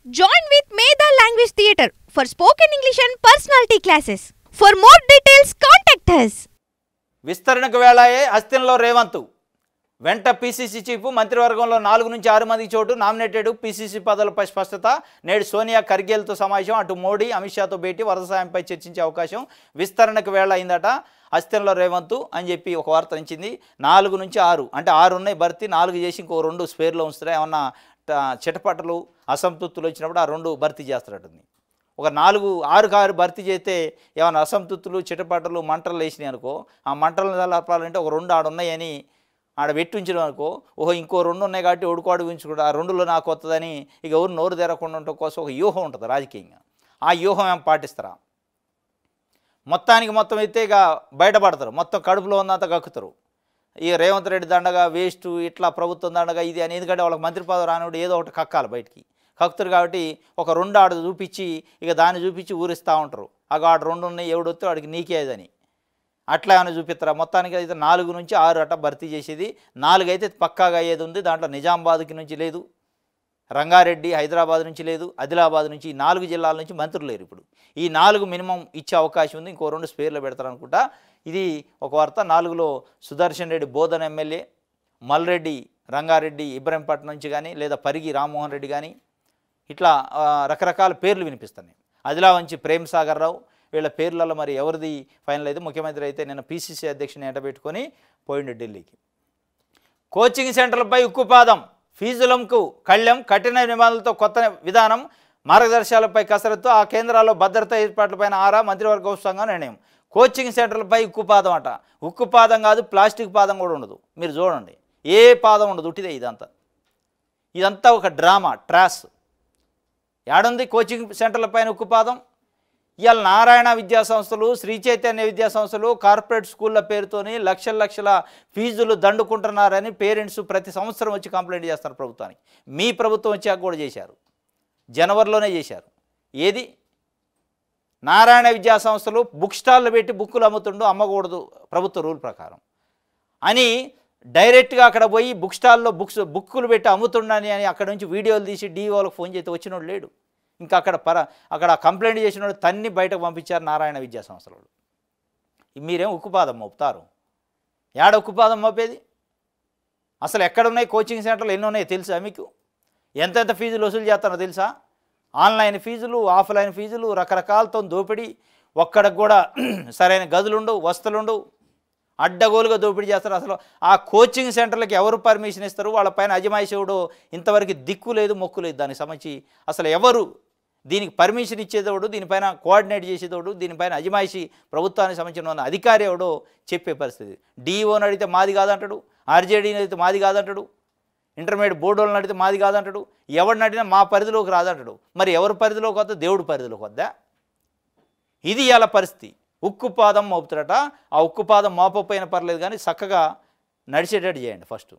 Join with Medha Language Theatre for spoken English and personality classes. For more details, contact us. విస్తరణకు వేళాయే అస్థిన్లో రేవంత్ వెంట PCC chief మంత్రివర్గంలో 4 నుంచి 6 మంది చోటు నామినేటెడ్ పీసీసీ పదవులపై స్పష్టత. నేడు సోనియా ఖర్గేలతో సమావేశం. అటు మోడీ అమిత్ షాతో భేటీ. వరద సాయంపై చర్చించే అవకాశం. విస్తరణకు వేళ అయిందట. అస్థిన్లో రేవంత్ అని చెప్పి ఒక వార్త ఇచ్చింది. 4 నుంచి 6 అంటే 6 ఉన్నాయి భర్తీ. 4 చేసి ఇంకో 2 స్పేర్లో ఉంచుతారు. ఏమన్నా చిటపటలు అసంతృప్తులు వచ్చినప్పుడు ఆ 2 భర్తీ చేస్తారటుంది. ఒక 6 భర్తీ చేస్తే ఏమైనా అసంతృప్తులు చిటపటలు మంటలు వేసినాయి అనుకో, ఆ మంటలను తలపాలంటే ఒక 2 ఆడ ఉన్నాయని ఆడ పెట్టి ఉంచడం అనుకో, ఓహో ఇంకో 2 ఉన్నాయి కాబట్టి ఒడుకోడు ఉంచుకుంటా, ఆ 2లో నాకు వస్తుందని ఇక ఎవరు నోరు తెరకుండా ఉండటం కోసం ఒక వ్యూహం ఉంటుంది రాజకీయంగా. ఆ వ్యూహం ఏం పాటిస్తారా? మొత్తం అయితే ఇక బయటపడతారు. మొత్తం కడుపులో ఉన్నంత కక్కుతారు. ఇక రేవంత్ రెడ్డి దండగా వేస్ట్, ఇట్లా ప్రభుత్వం దండగా ఇది అని. ఎందుకంటే వాళ్ళకి మంత్రి పదవి రానివాడు ఏదో ఒకటి కక్కాలి బయటికి. కక్కుతారు కాబట్టి ఒక 2 ఆడు చూపించి ఇక దాన్ని చూపించి ఊరిస్తూ ఉంటారు. ఆడు 2 ఉన్నాయి, ఎవడొస్తే వాడికి నీకేదని అట్లా ఏమైనా చూపిస్తారా? మొత్తానికి అయితే 4 నుంచి 6 అట్ట భర్తీ చేసేది. 4 అయితే పక్కాగా అయ్యేది ఉంది. దాంట్లో నిజామాబాద్కి నుంచి లేదు, రంగారెడ్డి హైదరాబాద్ నుంచి లేదు, ఆదిలాబాద్ నుంచి, ఈ 4 జిల్లాల నుంచి మంత్రులు లేరు. ఇప్పుడు ఈ 4 మినిమం ఇచ్చే అవకాశం ఉంది. ఇంకో 2 స్పేర్లో పెడతారనుకుంటా. ఇది ఒక వార్త. 4లో సుదర్శన్ రెడ్డి బోధన ఎమ్మెల్యే, మల్రెడ్డి రంగారెడ్డి ఇబ్రహీంపట్నం నుంచి కానీ, లేదా పరిగి రామ్మోహన్ రెడ్డి కానీ, ఇట్లా రకరకాల పేర్లు వినిపిస్తున్నాయి. ఆదిలాబాద్ నుంచి ప్రేమ్ సాగర్ రావు. వీళ్ళ పేర్లలో మరి ఎవరిది ఫైనల్ అయితే? ముఖ్యమంత్రి అయితే నిన్న పీసీసీ అధ్యక్షుని ఎంటబెట్టుకొని పోయిండు ఢిల్లీకి. కోచింగ్ సెంటర్లపై ఉక్కుపాదం, ఫీజులకు కళ్యం, కఠిన నిబంధనలతో కొత్త విధానం, మార్గదర్శకాలపై కసరత్తు, ఆ కేంద్రాల్లో భద్రతా ఏర్పాట్లపైన ఆరా, మంత్రివర్గ ఉపసంఘం నిర్ణయం. కోచింగ్ సెంటర్లపై ఉక్కుపాదం అట. ఉక్కుపాదం కాదు, ప్లాస్టిక్ పాదం కూడా ఉండదు. మీరు చూడండి, ఏ పాదం ఉండదు, ఉట్టిదే ఇదంతా ఒక డ్రామా, ట్రాస్. ఏడుంది కోచింగ్ సెంటర్లపైన ఉక్కుపాదం? ఇవాళ నారాయణ విద్యా సంస్థలు, శ్రీ చైతన్య విద్యా సంస్థలు, కార్పొరేట్ స్కూళ్ళ పేరుతోని లక్షల ఫీజులు దండుకుంటున్నారని పేరెంట్స్ ప్రతి సంవత్సరం వచ్చి కంప్లైంట్ చేస్తారు ప్రభుత్వానికి. మీ ప్రభుత్వం వచ్చాక కూడా చేశారు, జనవరిలోనే చేశారు. ఏది? నారాయణ విద్యా సంస్థలు బుక్ స్టాల్లో పెట్టి బుక్కులు అమ్ముతుండు, అమ్మకూడదు ప్రభుత్వ రూల్ ప్రకారం అని డైరెక్ట్గా అక్కడ పోయి బుక్ స్టాల్లో బుక్కులు పెట్టి అమ్ముతుండని అని అక్కడ నుంచి వీడియోలు తీసి డీఓలకు ఫోన్ చేస్తే వచ్చినోడు లేడు. ఇంకా అక్కడ కంప్లైంట్ చేసినోడు తన్ని బయటకు పంపించారు నారాయణ విద్యా సంస్థలు. మీరేం ఉక్కుపాదం మోపుతారు? ఏడ ఉక్కుపాదం మోపేది? అసలు ఎక్కడున్నాయి కోచింగ్ సెంటర్లు? ఎన్ని ఉన్నాయో తెలుసా మీకు? ఎంతెంత ఫీజులు వసూలు చేస్తారో తెలుసా? ఆన్లైన్ ఫీజులు, ఆఫ్లైన్ ఫీజులు, రకరకాలతో దోపిడీ. ఒక్కడికి కూడా సరైన గదులుండవు, వస్తువులుండవు, అడ్డగోలుగా దోపిడీ చేస్తారు. అసలు ఆ కోచింగ్ సెంటర్లకి ఎవరు పర్మిషన్ ఇస్తారు? వాళ్ళపైన అజమాయిషుడు ఇంతవరకు దిక్కు లేదు, మొక్కు లేదు. దానికి సంబంధించి అసలు ఎవరు దీనికి పర్మిషన్ ఇచ్చేదోడు, దీనిపైన కోఆర్డినేట్ చేసేదోడు, దీనిపైన అజమాయిషి ప్రభుత్వానికి సంబంధించిన అధికారి ఎవడో చెప్పే పరిస్థితి. డిఓని అడిగితే మాది కాదంటాడు, ఆర్జేడీని అడిగితే మాది కాదంటాడు, ఇంటర్మీడియట్ బోర్డు వాళ్ళని అడిగితే మాది కాదంటాడు, ఎవరిని అడిగినా మా పరిధిలోకి రాదంటాడు. మరి ఎవరి పరిధిలోకి వద్దా? దేవుడి పరిధిలోకి వద్దా? ఇది ఇలా పరిస్థితి. ఉక్కుపాదం మోపుతారట. ఆ ఉక్కుపాదం మోపపోయిన పర్లేదు కానీ చక్కగా నడిచేటట్టు చేయండి ఫస్ట్.